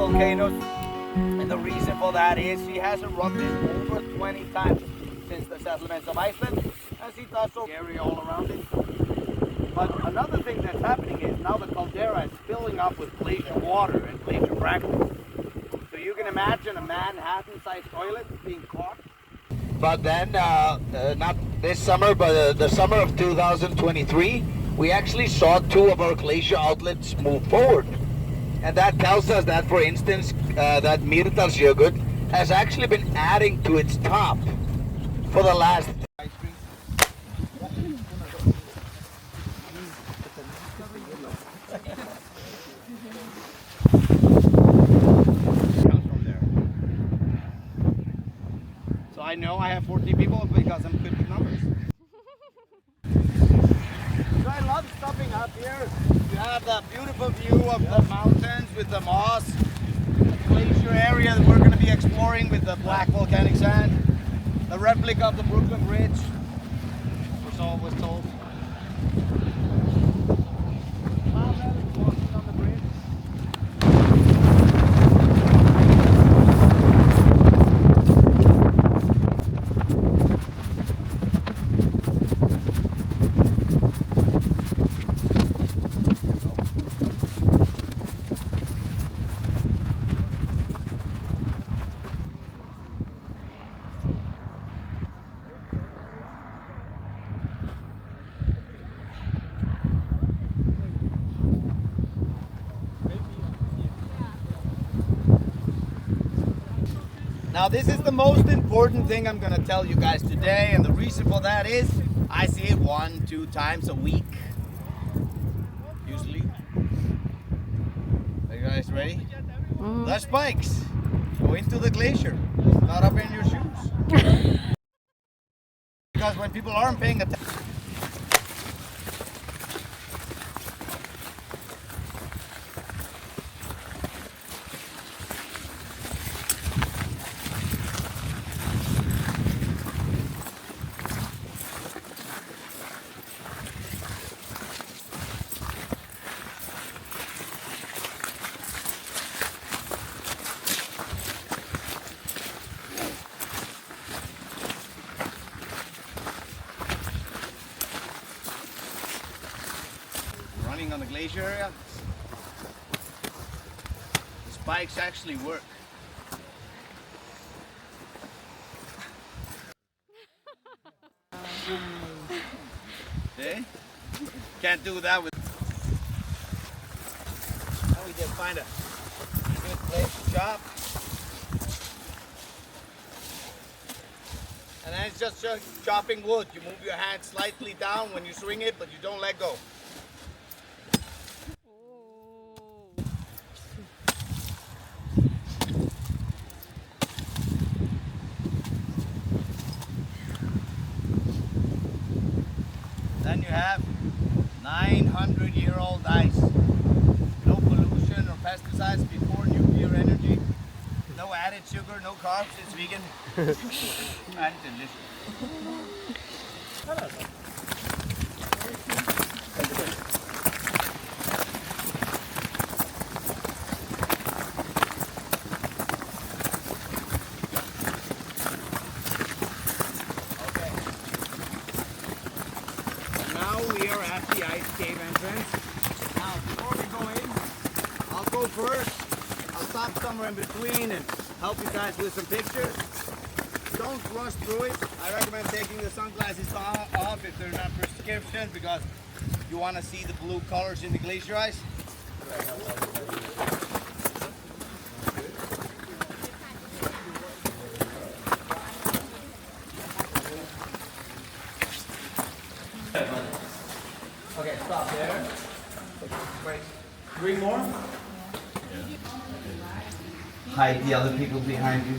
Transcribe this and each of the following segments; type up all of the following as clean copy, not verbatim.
volcanoes. And the reason for that is she has erupted over 20 times since the settlements of Iceland, and she does so area all around it. But another thing that's happening is now the caldera is filling up with glacier water and glacier fragments. So you can imagine a Manhattan-sized toilet being caught. But then, not this summer, but the summer of 2023, we actually saw 2 of our glacier outlets move forward. And that tells us that, for instance, that Mýrdalsjökull has actually been adding to its top for the last... So I know I have 40 people because I'm good with numbers. So I love stopping up here. You have the beautiful view of the mountains with the moss, the glacier area that we're going to be exploring with the black volcanic sand, the replica of the Brooklyn Bridge, which I was told. Walking on the bridge. Now this is the most important thing I'm gonna tell you guys today, and the reason for that is I see it 1-2 times a week, usually. Are you guys ready? The spikes go into the glacier, not up in your shoes. Because when people aren't paying attention, on the glacier area, the spikes actually work. See? Can't do that with. Now we just find a good place to chop. And then it's just chopping wood. You move your hand slightly down when you swing it, but you don't let go. Then you have 900-year-old ice. No pollution or pesticides before nuclear energy. No added sugar, no carbs, it's vegan. And delicious. We are at the ice cave entrance. Now, before we go in, I'll go first. I'll stop somewhere in between and help you guys with some pictures. Don't rush through it. I recommend taking the sunglasses off if they're not prescription, because you want to see the blue colors in the glacier ice. Okay, stop there. Wait, 3 more? Hide the other people behind you.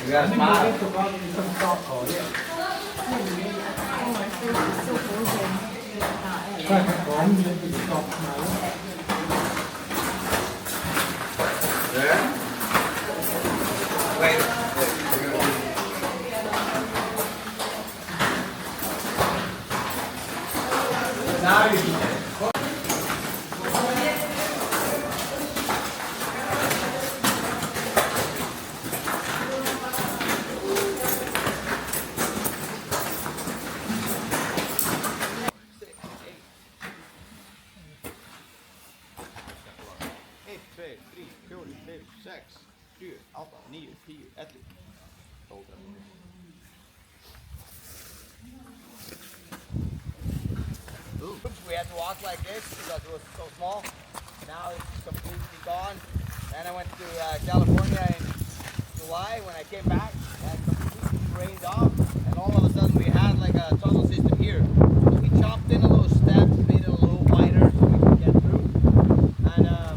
You gotta smile. There? Wait. Now you can. We had to walk like this because it was so small. Now it's completely gone. Then I went to California in July. When I came back, it had completely rained off, and all of a sudden we had like a tunnel system here. So we chopped in a little step, made it a little wider so we could get through. And then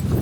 we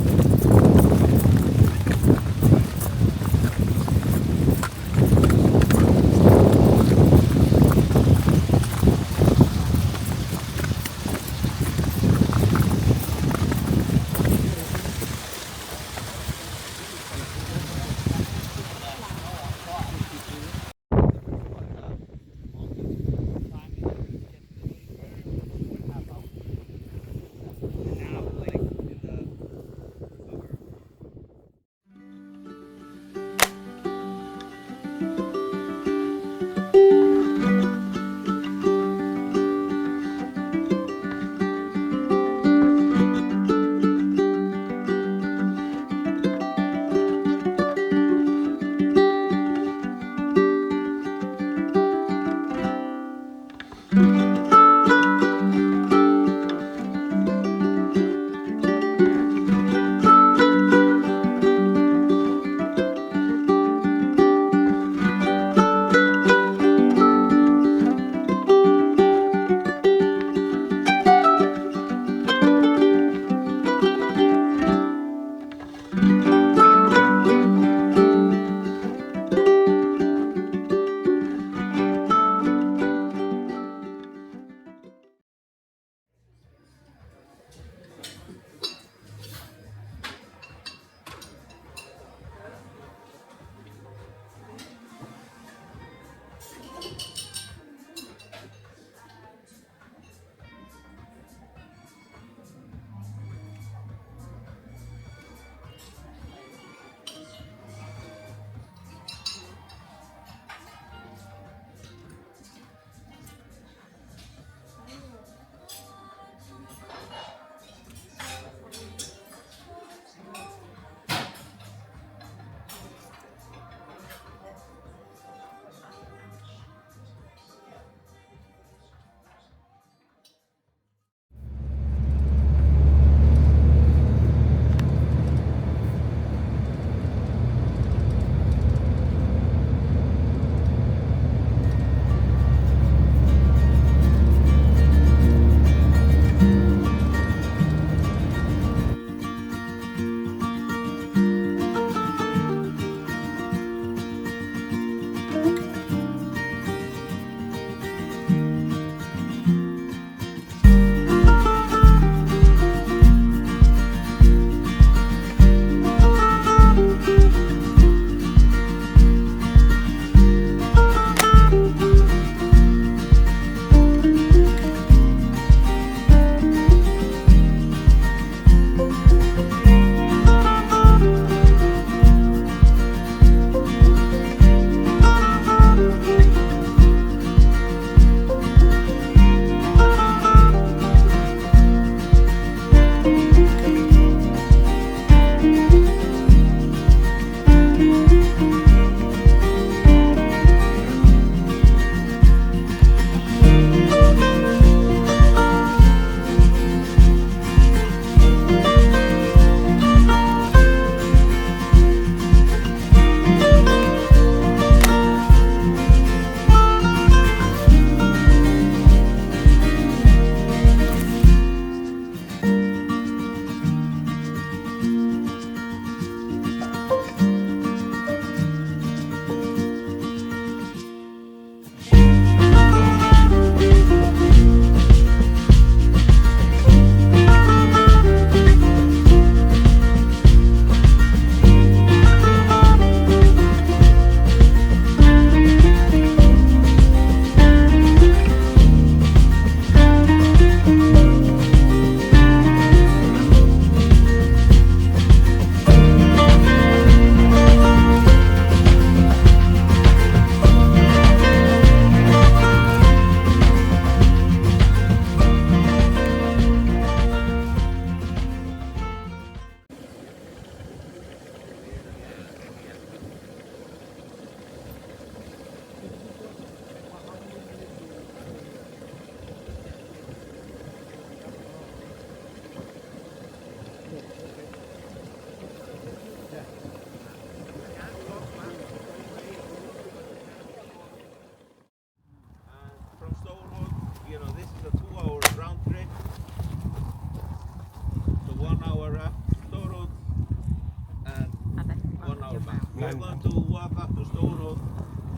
are going to walk up to Stórhóll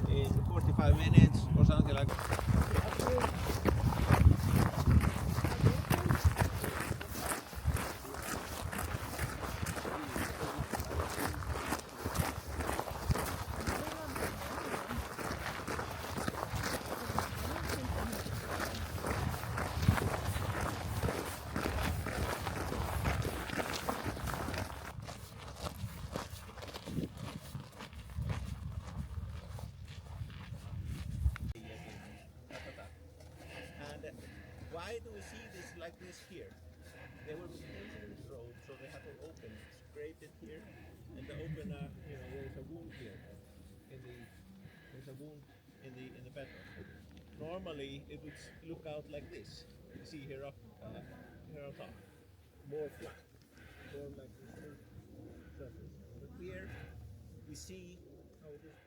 in 45 minutes or something like that. And why do we see this like this here? They were placing this road, so they had to open, scrape it here, and to open there's a wound here. There's a wound in the bedrock. Normally it would look out like this. You see here up here on top, more flat, more like this surface. But here we see how it is.